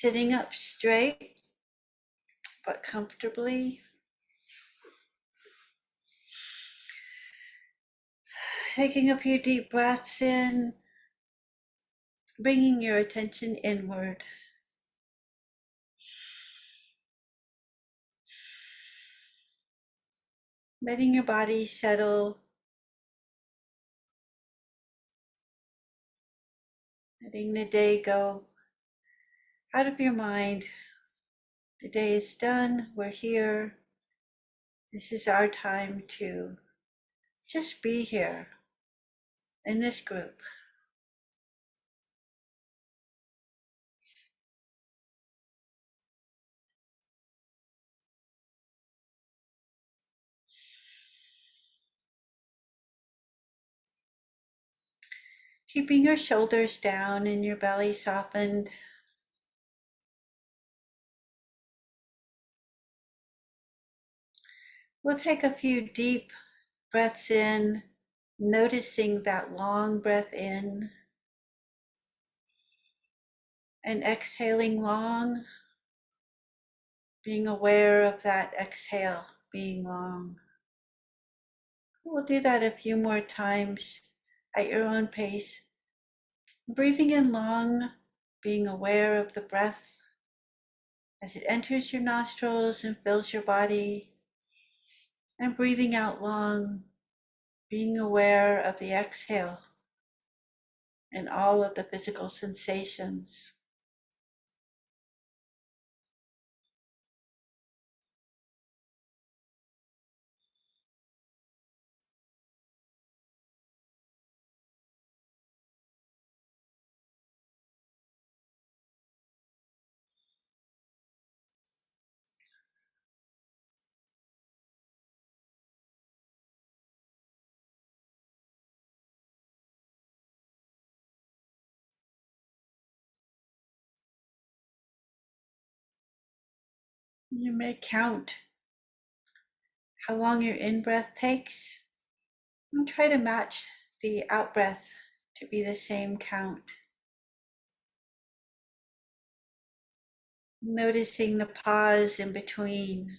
Sitting up straight but comfortably. Taking a few deep breaths in, bringing your attention inward. Letting your body settle. Letting the day go out of your mind. The day is done. We're here. This is our time to just be here in this group. Keeping your shoulders down and your belly softened. We'll take a few deep breaths in, noticing that long breath in, and exhaling long, being aware of that exhale being long. We'll do that a few more times at your own pace. Breathing in long, being aware of the breath as it enters your nostrils and fills your body, and breathing out long, being aware of the exhale and all of the physical sensations. You may count how long your in-breath takes and try to match the out-breath to be the same count. Noticing the pause in between.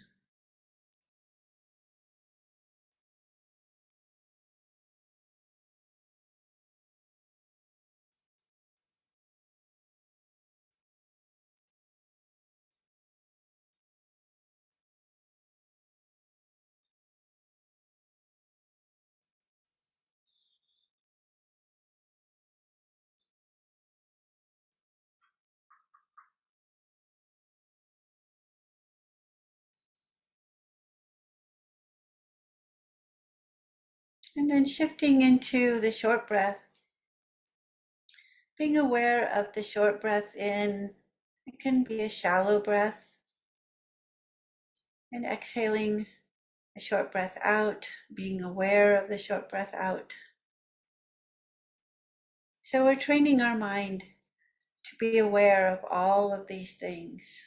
And then shifting into the short breath, being aware of the short breath in. It can be a shallow breath. And exhaling a short breath out, being aware of the short breath out. So we're training our mind to be aware of all of these things.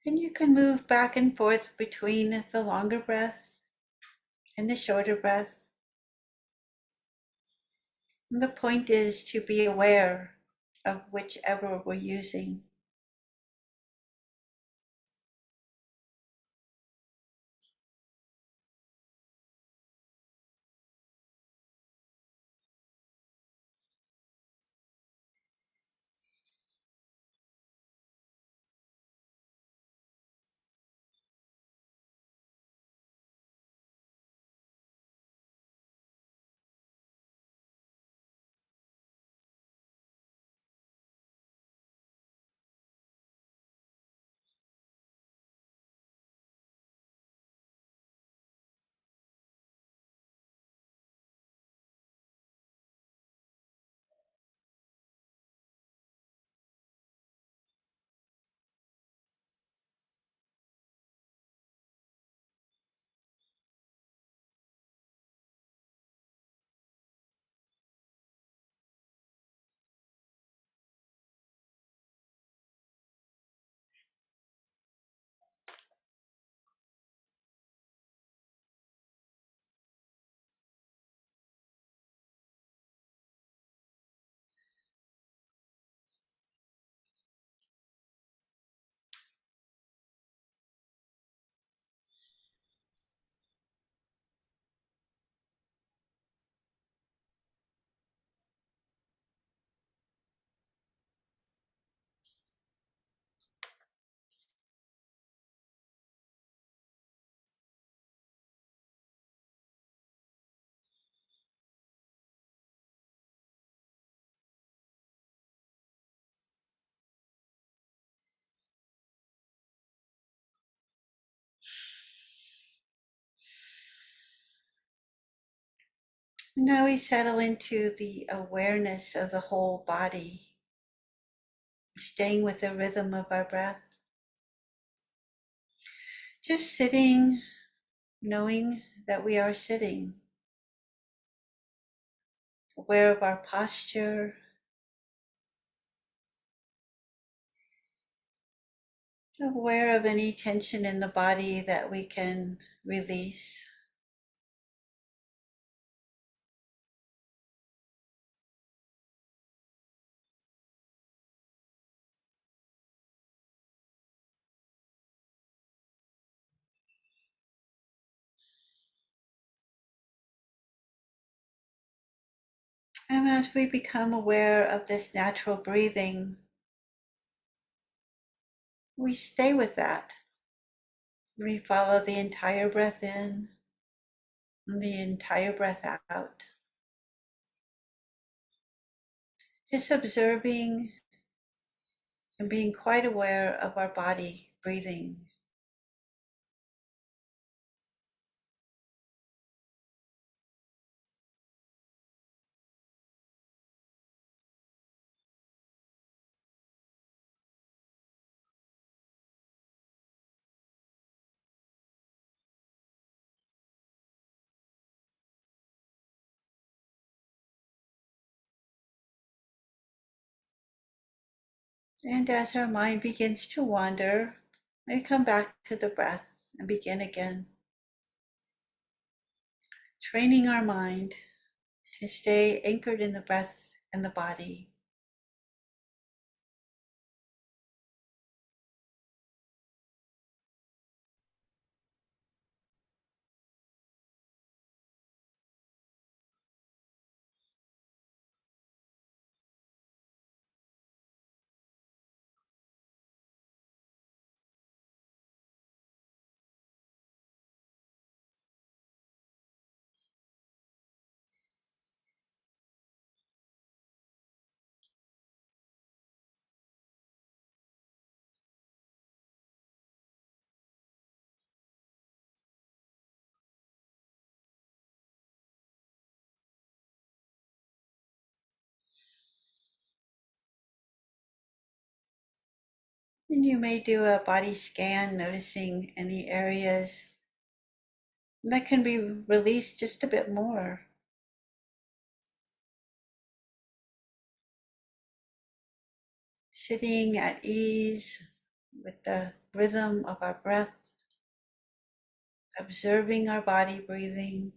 And you can move back and forth between the longer breath and the shorter breath. And the point is to be aware of whichever we're using. Now we settle into the awareness of the whole body, staying with the rhythm of our breath. Just sitting, knowing that we are sitting, aware of our posture, aware of any tension in the body that we can release. And as we become aware of this natural breathing, we stay with that. We follow the entire breath in and the entire breath out. Just observing and being quite aware of our body breathing. And as our mind begins to wander, we come back to the breath and begin again, training our mind to stay anchored in the breath and the body. And you may do a body scan, noticing any areas that can be released just a bit more. Sitting at ease with the rhythm of our breath, observing our body breathing,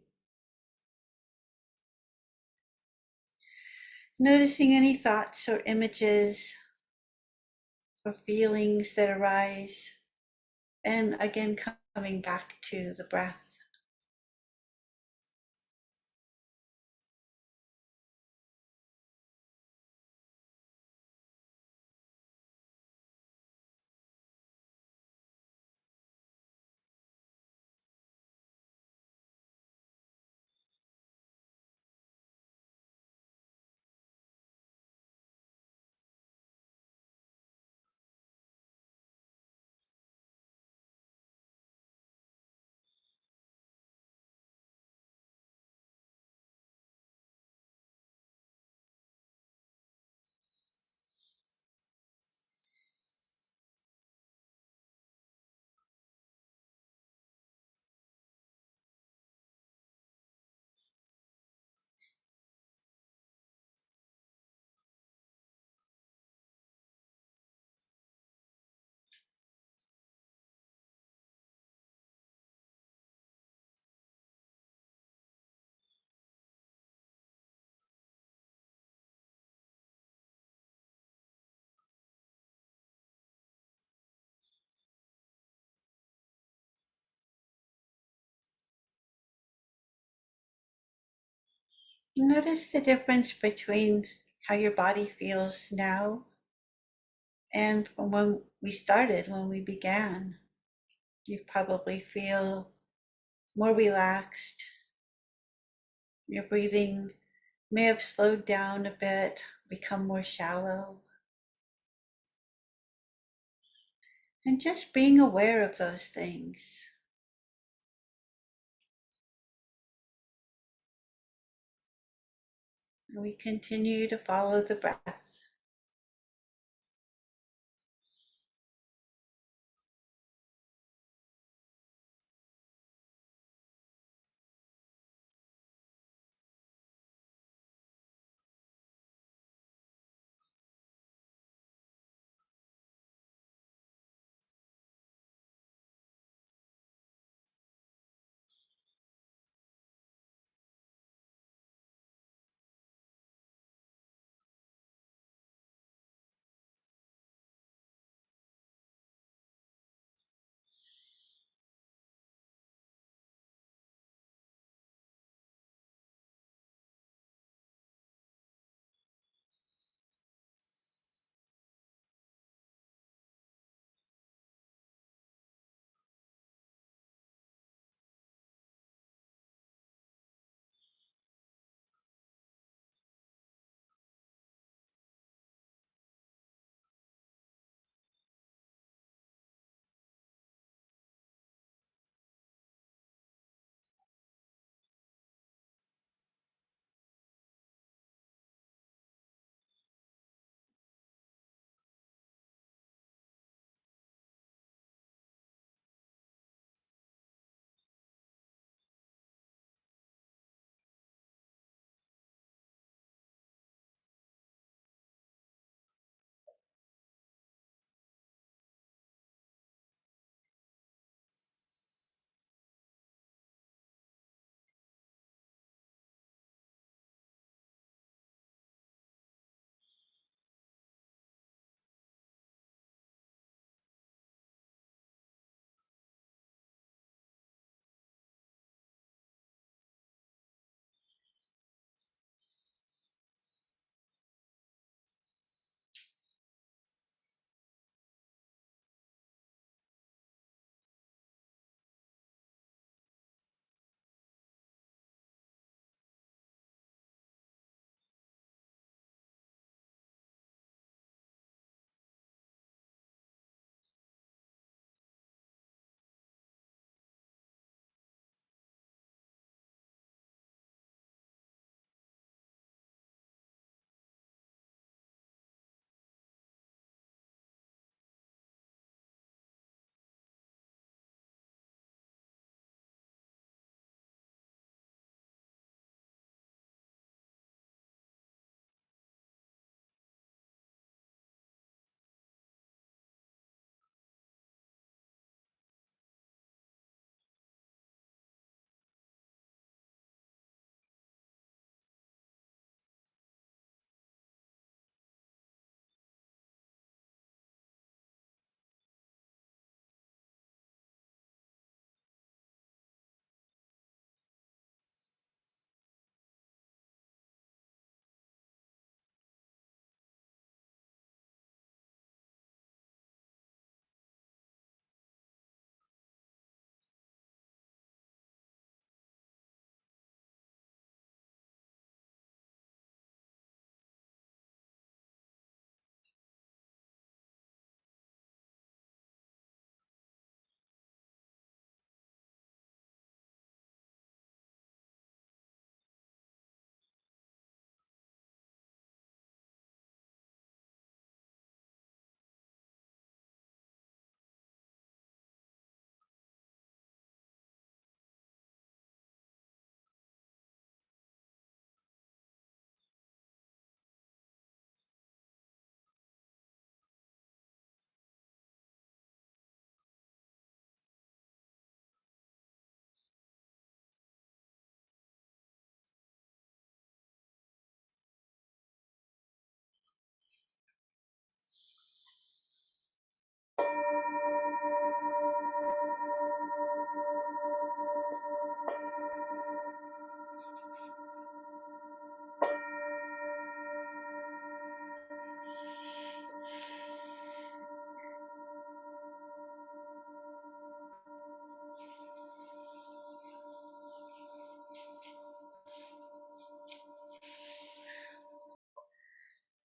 noticing any thoughts or images or feelings that arise, and again coming back to the breath. Notice the difference between how your body feels now and from when we started, when we began. You probably feel more relaxed. Your breathing may have slowed down a bit, become more shallow. And just being aware of those things. We continue to follow the breath.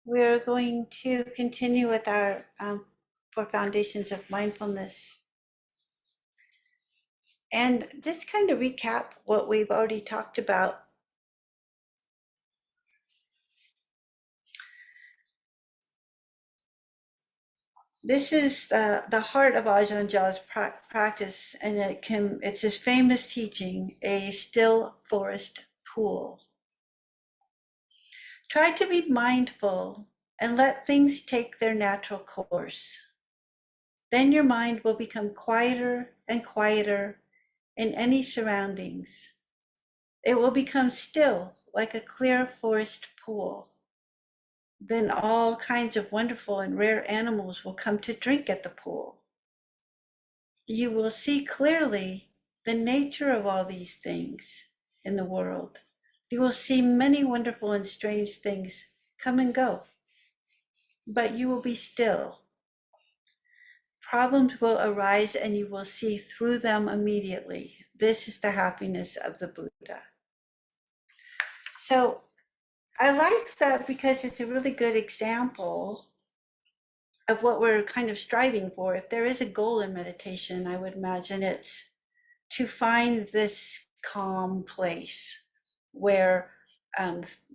We're going to continue with our 4 foundations of mindfulness and just kind of recap what we've already talked about. This is the heart of Ajahn Jha's practice, and it's his famous teaching, a still forest pool. Try to be mindful and let things take their natural course. Then your mind will become quieter and quieter in any surroundings. It will become still like a clear forest pool. Then all kinds of wonderful and rare animals will come to drink at the pool. You will see clearly the nature of all these things in the world. You will see many wonderful and strange things come and go, but you will be still. Problems will arise and you will see through them immediately. This is the happiness of the Buddha. So I like that because it's a really good example of what we're kind of striving for. If there is a goal in meditation, I would imagine it's to find this calm place where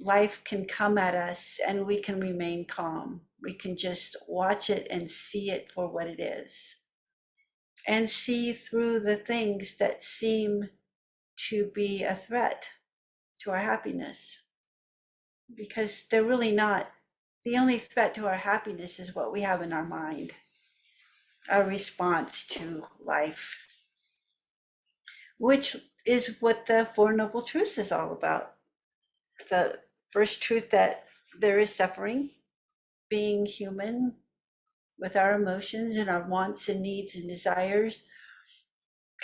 life can come at us and we can remain calm. We can just watch it and see it for what it is, and see through the things that seem to be a threat to our happiness, because they're really not. The only threat to our happiness is what we have in our mind, our response to life, which is what the Four Noble Truths is all about. The first truth, that there is suffering. Being human with our emotions and our wants and needs and desires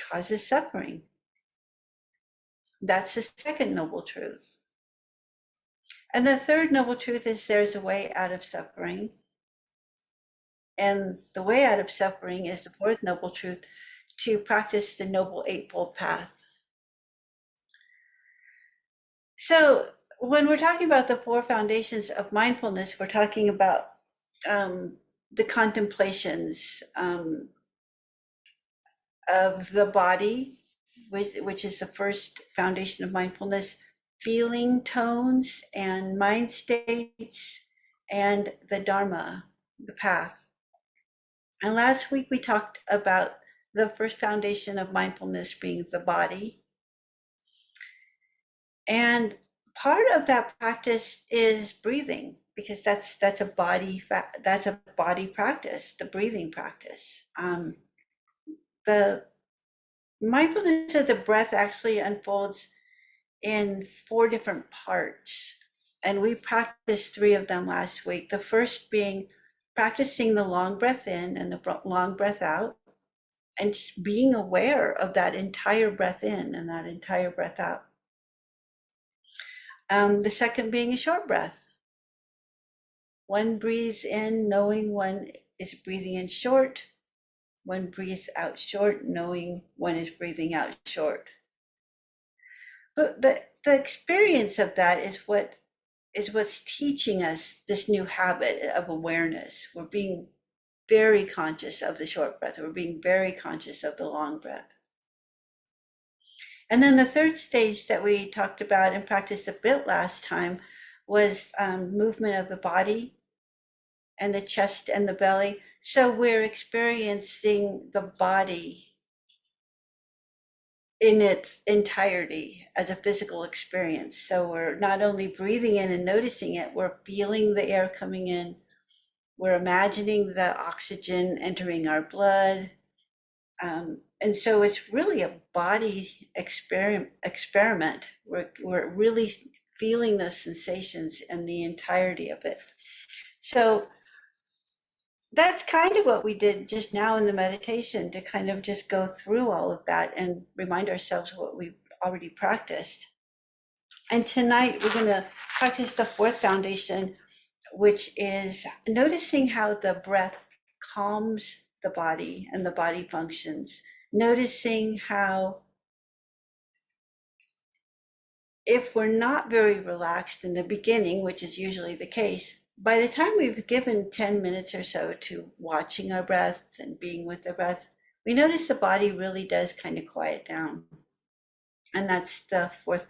causes suffering. That's the second noble truth. And the third noble truth is there's a way out of suffering. And the way out of suffering is the fourth noble truth, to practice the Noble Eightfold Path. So when we're talking about the four foundations of mindfulness, we're talking about the contemplations of the body, which is the first foundation of mindfulness, feeling tones and mind states, and the Dharma, the path. And last week we talked about the first foundation of mindfulness being the body. And part of that practice is breathing, because that's a body practice, the breathing practice. The mindfulness of the breath actually unfolds in four different parts, and we practiced three of them last week. The first being practicing the long breath in and the long breath out, and just being aware of that entire breath in and that entire breath out. The second being a short breath. One breathes in, knowing one is breathing in short. One breathes out short, knowing one is breathing out short. But the experience of that is what's teaching us this new habit of awareness. We're being very conscious of the short breath. We're being very conscious of the long breath. And then the third stage that we talked about and practiced a bit last time was movement of the body and the chest and the belly. So we're experiencing the body in its entirety as a physical experience. So we're not only breathing in and noticing it, we're feeling the air coming in. We're imagining the oxygen entering our blood. And so it's really a body experiment. We're really feeling those sensations and the entirety of it. So that's kind of what we did just now in the meditation, to kind of just go through all of that and remind ourselves what we've already practiced. And tonight we're going to practice the fourth foundation, which is noticing how the breath calms the body and the body functions. Noticing how, if we're not very relaxed in the beginning, which is usually the case, by the time we've given 10 minutes or so to watching our breath and being with the breath, we notice the body really does kind of quiet down. And that's the fourth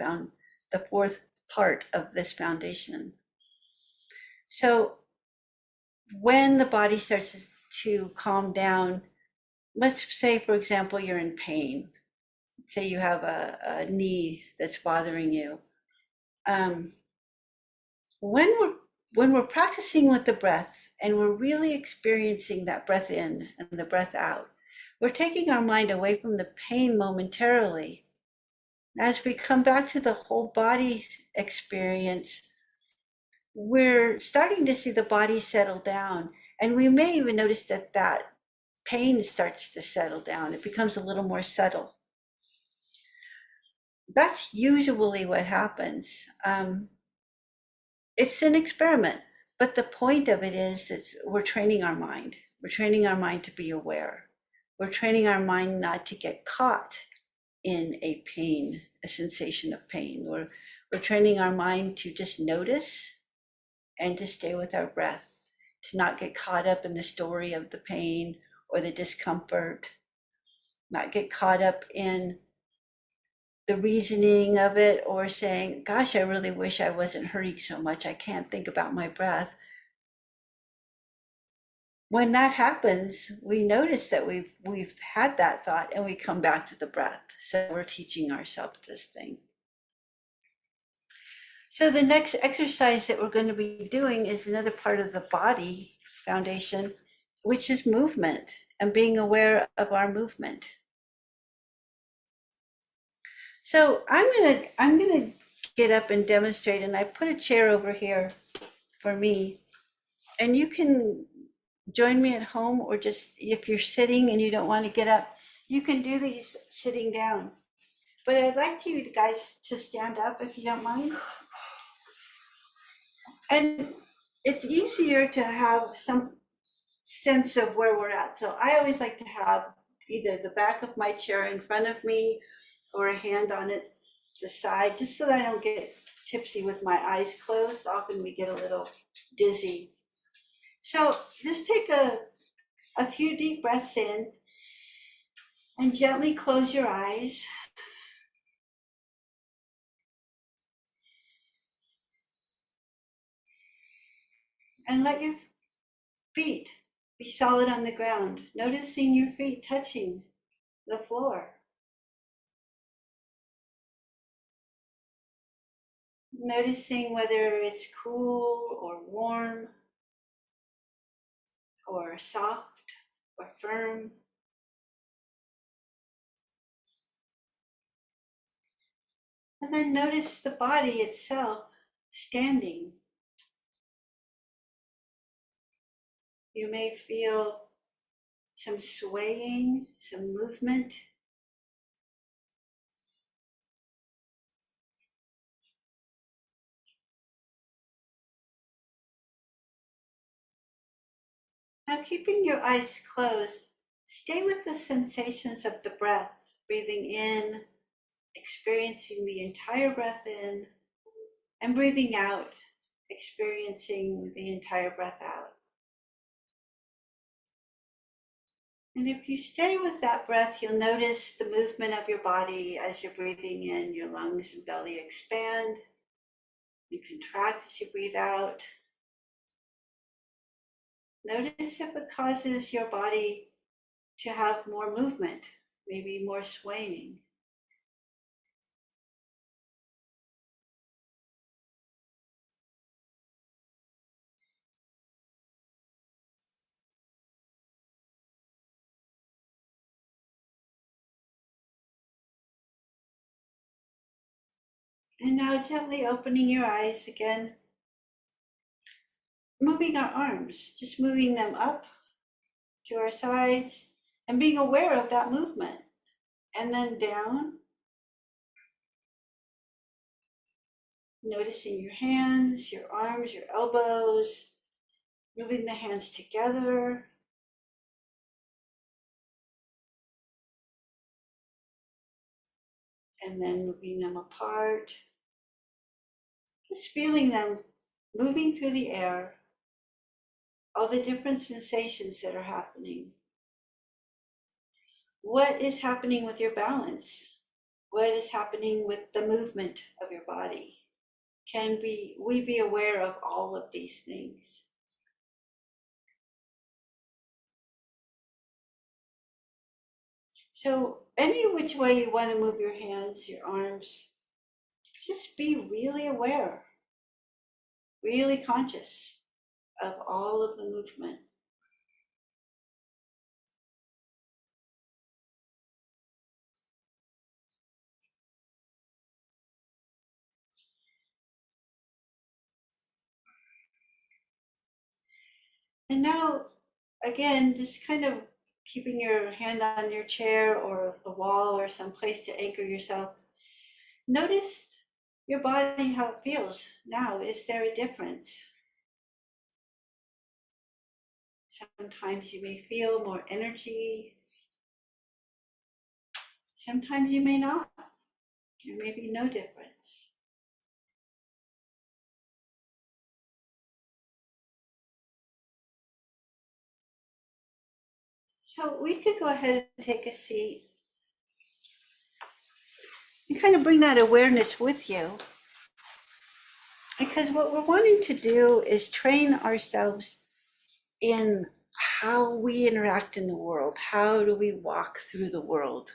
part of this foundation. So when the body starts to calm down. Let's say, for example, you're in pain. Say you have a knee that's bothering you. Um, when we're when we're practicing with the breath and we're really experiencing that breath in and the breath out, we're taking our mind away from the pain momentarily. As we come back to the whole body experience, we're starting to see the body settle down. And we may even notice that that pain starts to settle down. It becomes a little more subtle. That's usually what happens. It's an experiment, but the point of it is we're training our mind. We're training our mind to be aware. We're training our mind not to get caught in a pain, a sensation of pain. We're training our mind to just notice and to stay with our breath, to not get caught up in the story of the pain or the discomfort, not get caught up in the reasoning of it or saying, gosh, I really wish I wasn't hurting so much. I can't think about my breath. When that happens, we notice that we've had that thought and we come back to the breath. So we're teaching ourselves this thing. So the next exercise that we're going to be doing is another part of the body foundation, which is movement and being aware of our movement. So I'm gonna get up and demonstrate, and I put a chair over here for me, and you can join me at home, or just if you're sitting and you don't want to get up, you can do these sitting down. But I'd like you guys to stand up if you don't mind. And it's easier to have some sense of where we're at. So I always like to have either the back of my chair in front of me or a hand on it the side, just so that I don't get tipsy with my eyes closed. Often we get a little dizzy. So just take a few deep breaths in and gently close your eyes. And let your feet be solid on the ground, noticing your feet touching the floor. Noticing whether it's cool or warm or soft or firm. And then notice the body itself standing. You may feel some swaying, some movement. Now, keeping your eyes closed, stay with the sensations of the breath, breathing in, experiencing the entire breath in, and breathing out, experiencing the entire breath out. And if you stay with that breath, you'll notice the movement of your body as you're breathing in. Your lungs and belly expand. You contract as you breathe out. Notice if it causes your body to have more movement, maybe more swaying. And now gently opening your eyes again, moving our arms, just moving them up to our sides and being aware of that movement. And then down, noticing your hands, your arms, your elbows, moving the hands together. And then moving them apart. Just feeling them moving through the air, all the different sensations that are happening. What is happening with your balance? What is happening with the movement of your body? Can we be aware of all of these things? So, any which way you want to move your hands, your arms, just be really aware, really conscious of all of the movement. And now, again, just kind of keeping your hand on your chair or the wall or some place to anchor yourself. Notice your body, how it feels now. Is there a difference? Sometimes you may feel more energy. Sometimes you may not. There may be no difference. So we could go ahead and take a seat and kind of bring that awareness with you. Because what we're wanting to do is train ourselves in how we interact in the world. How do we walk through the world?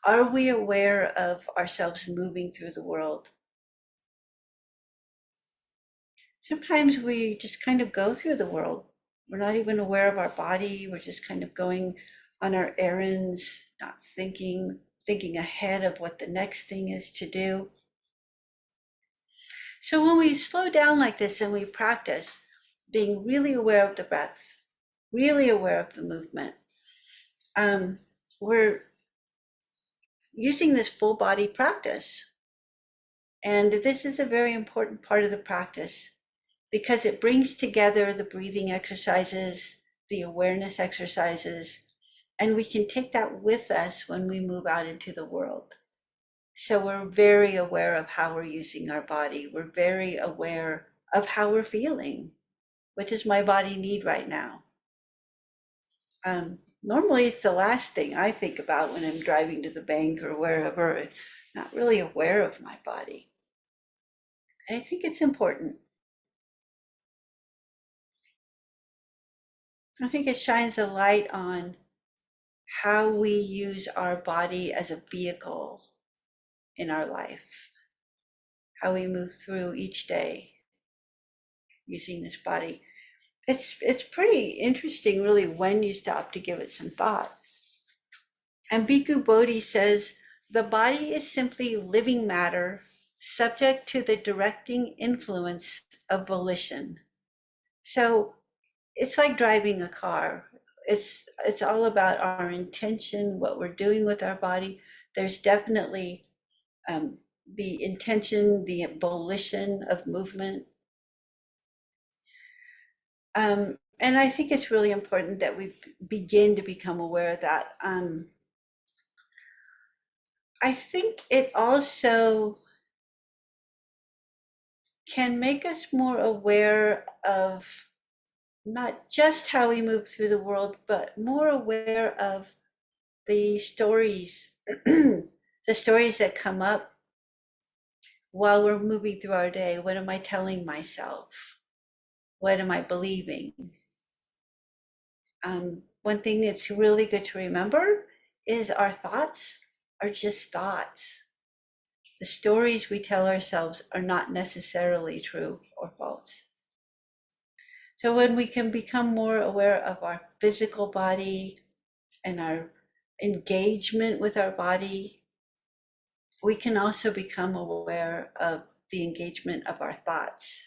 Are we aware of ourselves moving through the world? Sometimes we just kind of go through the world. We're not even aware of our body. We're just kind of going on our errands, not thinking ahead of what the next thing is to do. So when we slow down like this and we practice being really aware of the breath, really aware of the movement, we're using this full body practice. And this is a very important part of the practice because it brings together the breathing exercises, the awareness exercises, and we can take that with us when we move out into the world. So we're very aware of how we're using our body. We're very aware of how we're feeling. What does my body need right now? Normally, it's the last thing I think about when I'm driving to the bank or wherever, not really aware of my body. I think it's important. I think it shines a light on how we use our body as a vehicle in our life, how we move through each day using this body. It's pretty interesting, really, when you stop to give it some thought. And Bhikkhu Bodhi says, the body is simply living matter subject to the directing influence of volition. So it's like driving a car. It's all about our intention, what we're doing with our body. There's definitely the intention, the volition of movement. And I think it's really important that we begin to become aware of that. I think it also can make us more aware of not just how we move through the world, but more aware of the stories, the stories that come up while we're moving through our day. What am I telling myself? What am I believing? One thing that's really good to remember is our thoughts are just thoughts. The stories we tell ourselves are not necessarily true or false. So when we can become more aware of our physical body and our engagement with our body, we can also become aware of the engagement of our thoughts.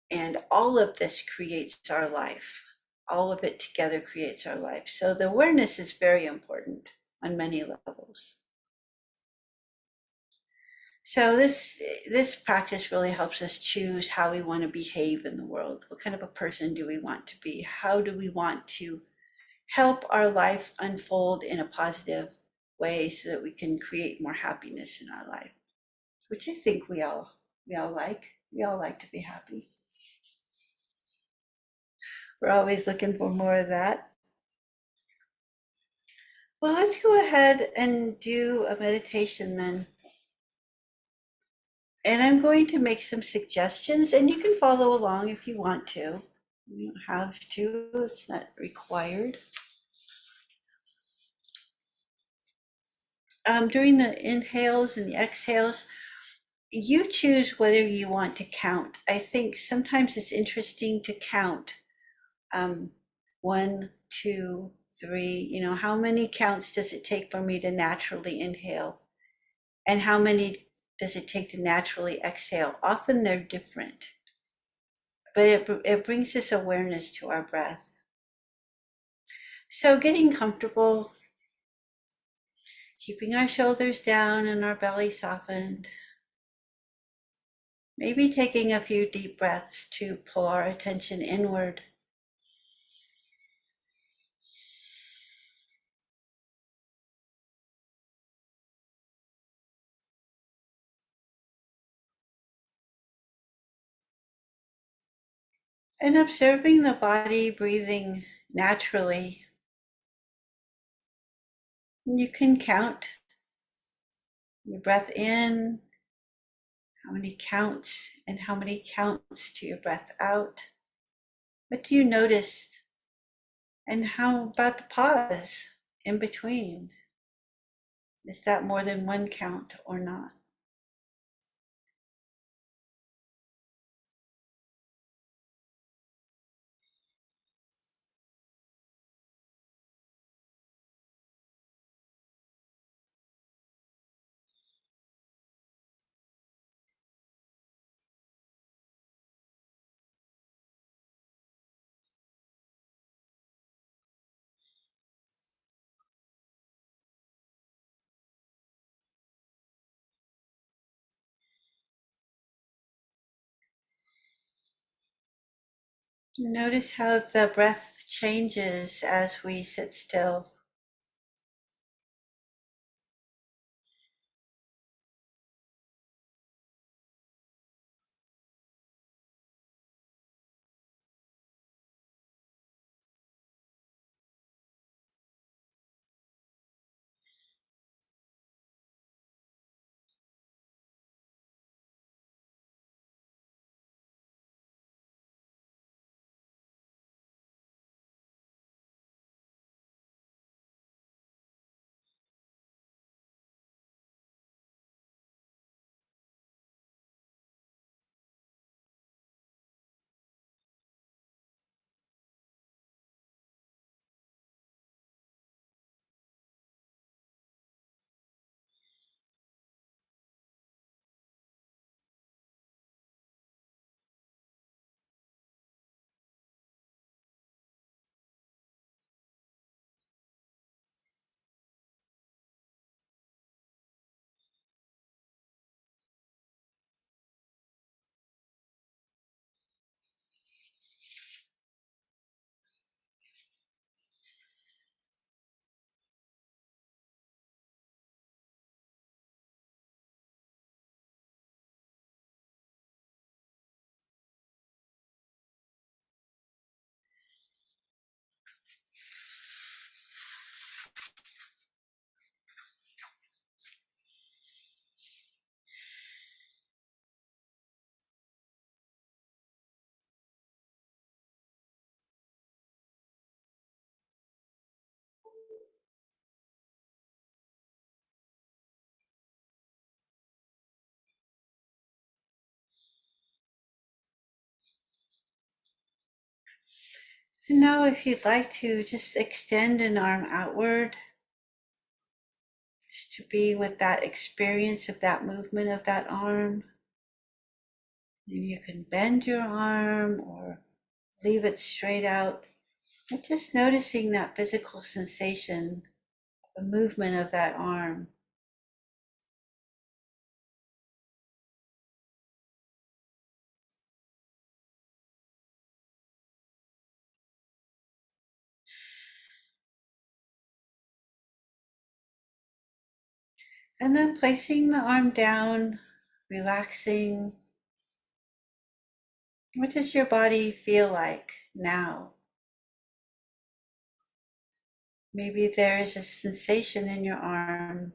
And all of this creates our life. All of it together creates our life. So the awareness is very important on many levels. So this practice really helps us choose how we want to behave in the world. What kind of a person do we want to be? How do we want to help our life unfold in a positive way so that we can create more happiness in our life? Which I think we all like. We all like to be happy. We're always looking for more of that. Well, let's go ahead and do a meditation then. And I'm going to make some suggestions, and you can follow along if you want to. You don't have to, it's not required. During the inhales and the exhales, you choose whether you want to count. I think sometimes it's interesting to count. Um, 1, 2, 3, how many counts does it take for me to naturally inhale? And how many does it take to naturally exhale? Often they're different, but it brings this awareness to our breath. So getting comfortable, keeping our shoulders down and our belly softened. Maybe taking a few deep breaths to pull our attention inward. And observing the body breathing naturally. You can count your breath in, how many counts, and how many counts to your breath out. What do you notice? And how about the pause in between? Is that more than one count or not? Notice how the breath changes as we sit still. And now, if you'd like to, just extend an arm outward, just to be with that experience of that movement of that arm. Maybe you can bend your arm or leave it straight out. And just noticing that physical sensation, the movement of that arm. And then placing the arm down, relaxing. What does your body feel like now? Maybe there's a sensation in your arm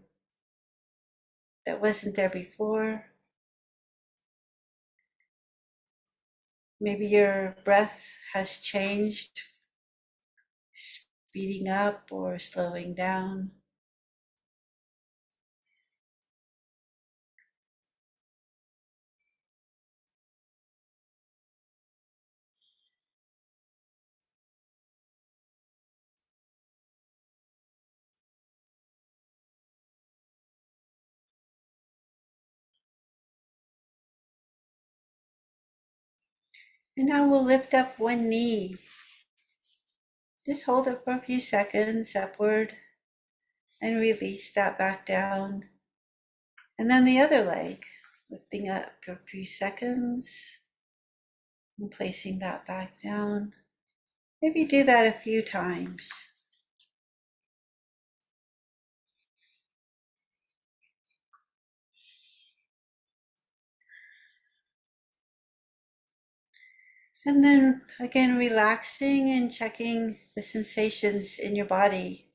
that wasn't there before. Maybe your breath has changed, speeding up or slowing down. And now we'll lift up one knee. Just hold it for a few seconds upward and release that back down. And then the other leg, lifting up for a few seconds and placing that back down. Maybe do that a few times. And then again, relaxing and checking the sensations in your body.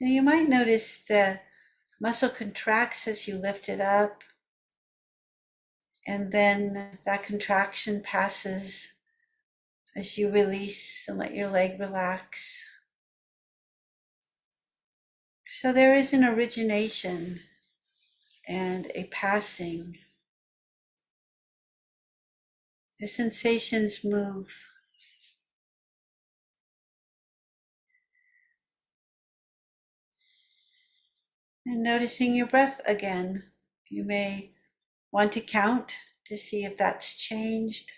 Now you might notice the muscle contracts as you lift it up, and then that contraction passes as you release and let your leg relax. So there is an origination and a passing. The sensations move. And noticing your breath again. You may want to count to see if that's changed.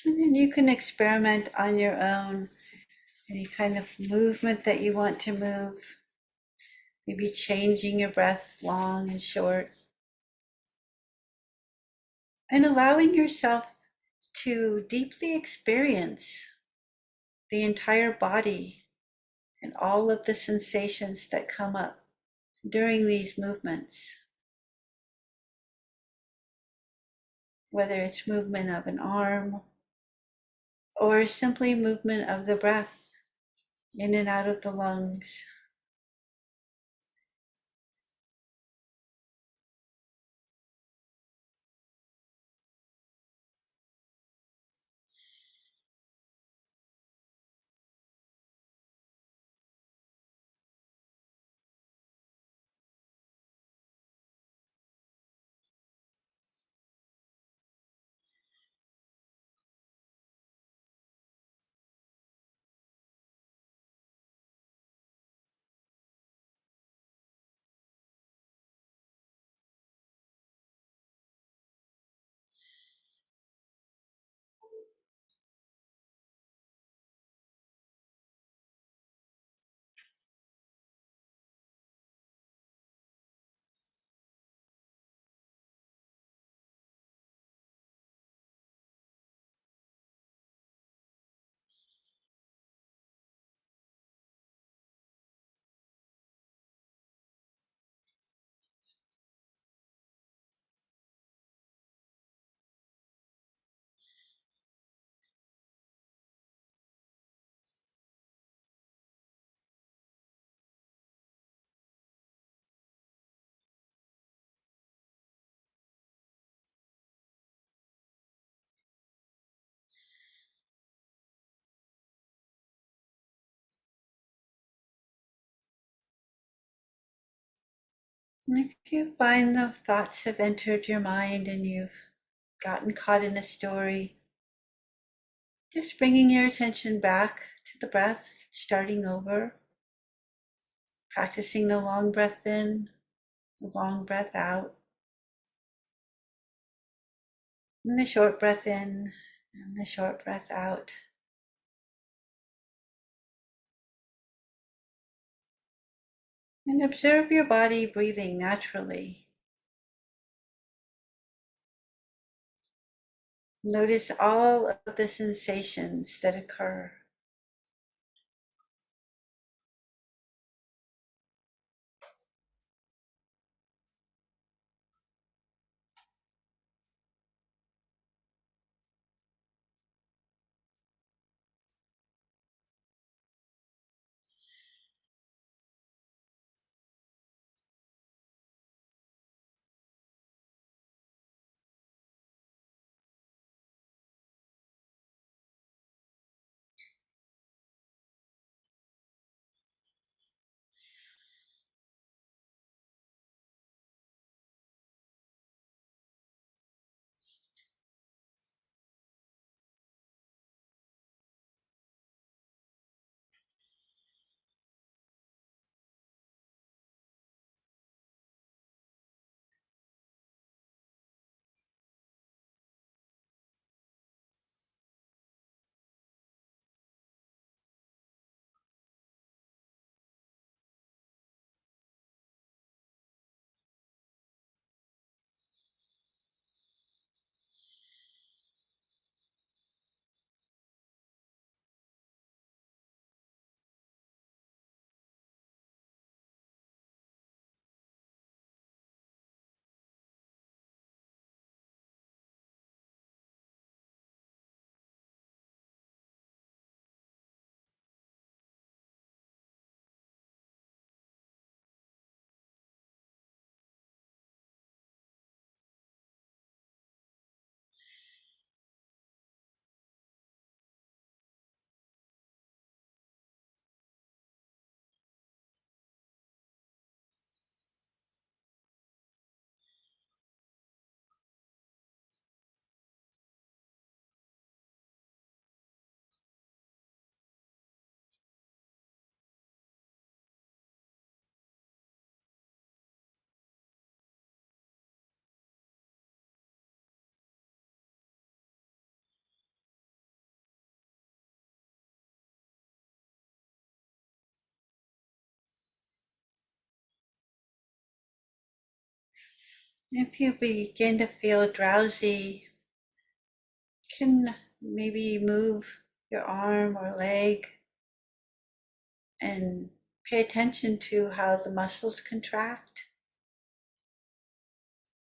And then you can experiment on your own, any kind of movement that you want to move, maybe changing your breath long and short, and allowing yourself to deeply experience the entire body and all of the sensations that come up during these movements, whether it's movement of an arm or simply movement of the breath in and out of the lungs. And if you find the thoughts have entered your mind and you've gotten caught in a story, just bringing your attention back to the breath, starting over, practicing the long breath in, the long breath out, and the short breath in and the short breath out. And observe your body breathing naturally. Notice all of the sensations that occur. If you begin to feel drowsy, you can maybe move your arm or leg and pay attention to how the muscles contract,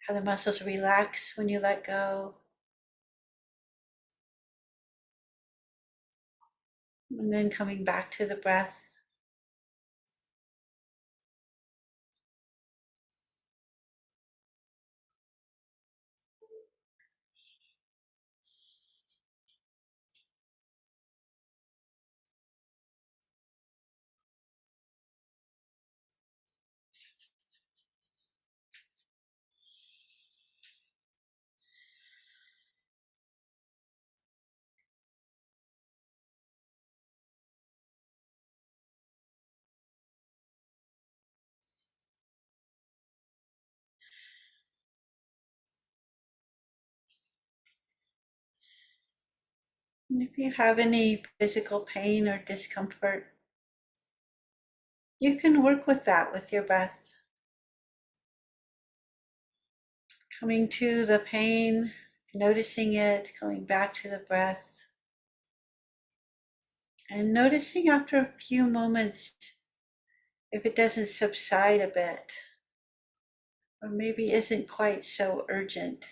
how the muscles relax when you let go, and then coming back to the breath. And if you have any physical pain or discomfort, you can work with that with your breath. Coming to the pain, noticing it, coming back to the breath, and noticing after a few moments if it doesn't subside a bit, or maybe isn't quite so urgent.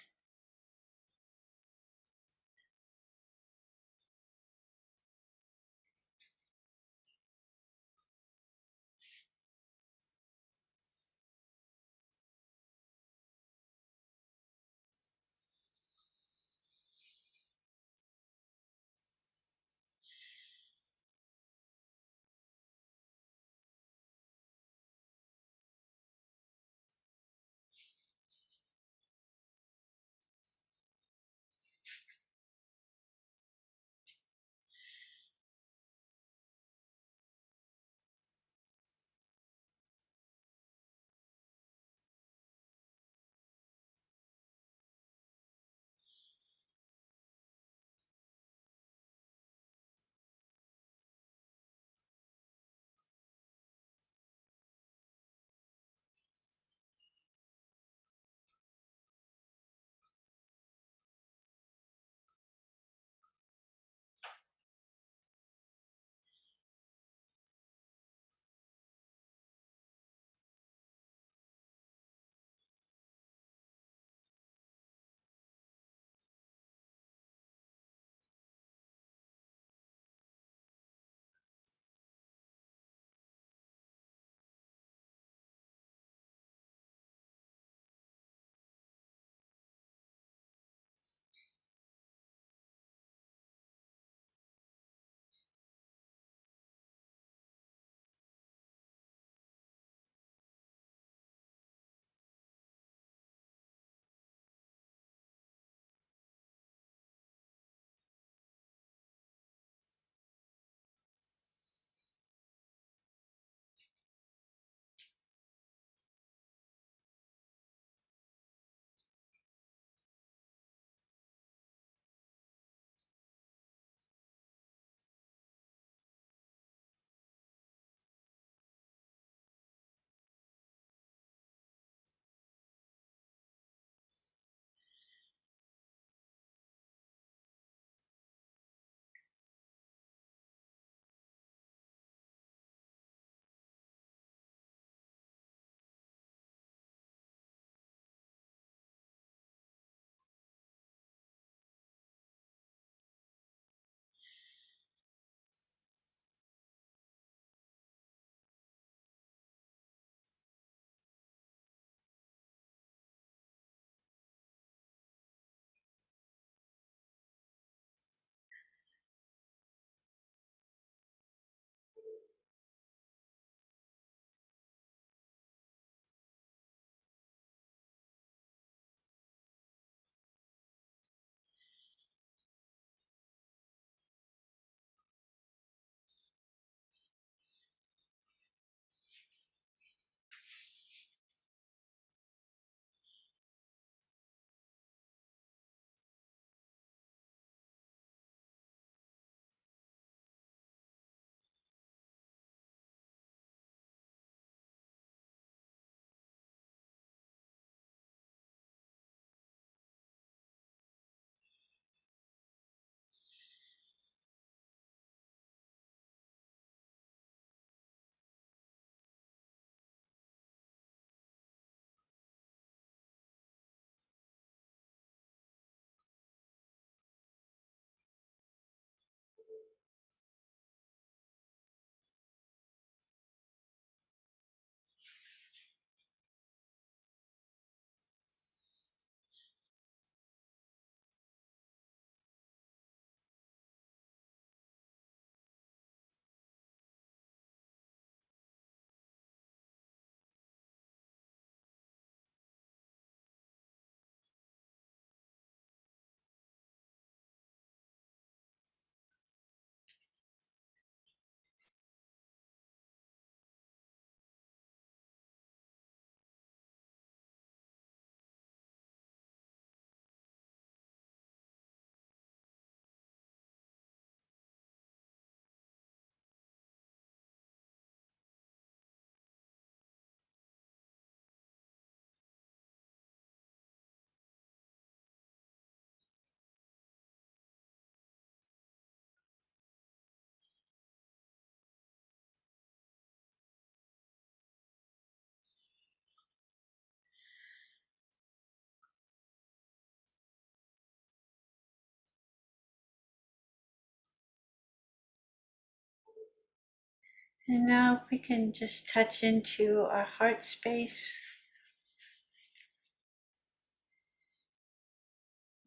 And now we can just touch into our heart space,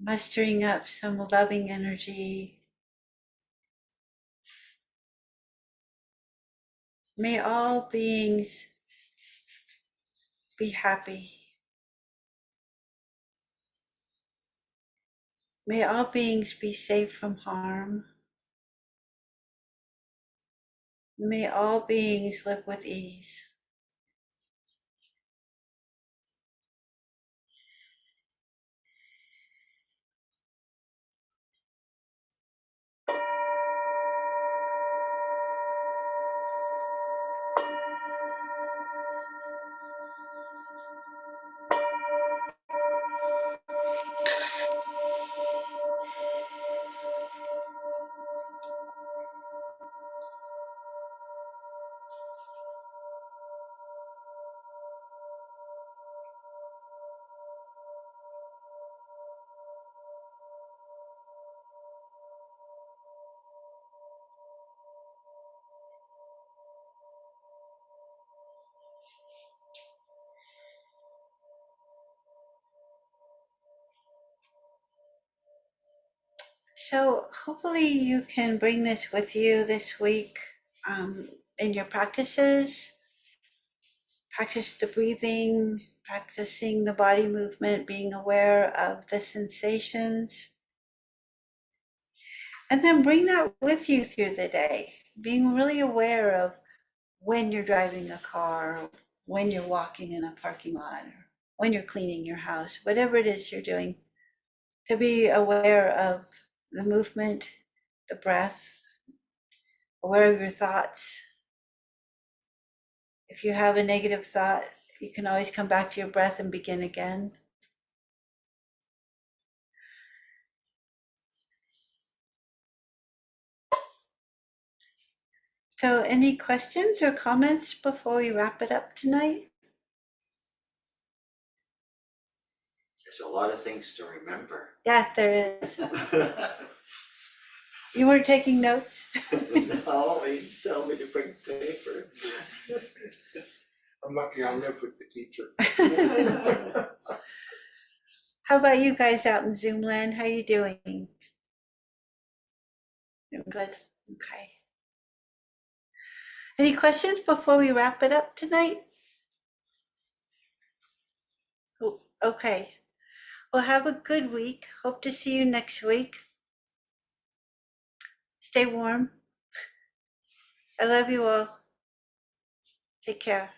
mustering up some loving energy. May all beings be happy. May all beings be safe from harm. May all beings live with ease. So hopefully you can bring this with you this week in your practices. Practice the breathing, practicing the body movement, being aware of the sensations. And then bring that with you through the day, being really aware of when you're driving a car, when you're walking in a parking lot, or when you're cleaning your house, whatever it is you're doing, to be aware of the movement, the breath, aware of your thoughts. If you have a negative thought, you can always come back to your breath and begin again. So, any questions or comments before we wrap it up tonight? There's a lot of things to remember. Yeah, there is. You weren't taking notes? No, he told me to bring paper. I'm lucky I live with the teacher. How about you guys out in Zoom land? How you doing? Doing good. Okay. Any questions before we wrap it up tonight? Oh, okay. Well, have a good week. Hope to see you next week. Stay warm. I love you all. Take care.